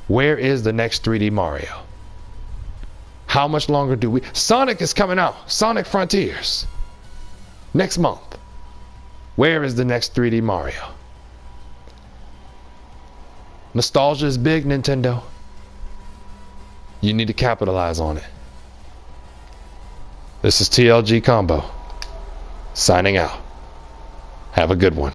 Where is the next 3D Mario? How much longer do we... Sonic is coming out. Sonic Frontiers. Next month. Where is the next 3D Mario? Nostalgia is big, Nintendo. You need to capitalize on it. This is TLG Combo. Signing out. Have a good one.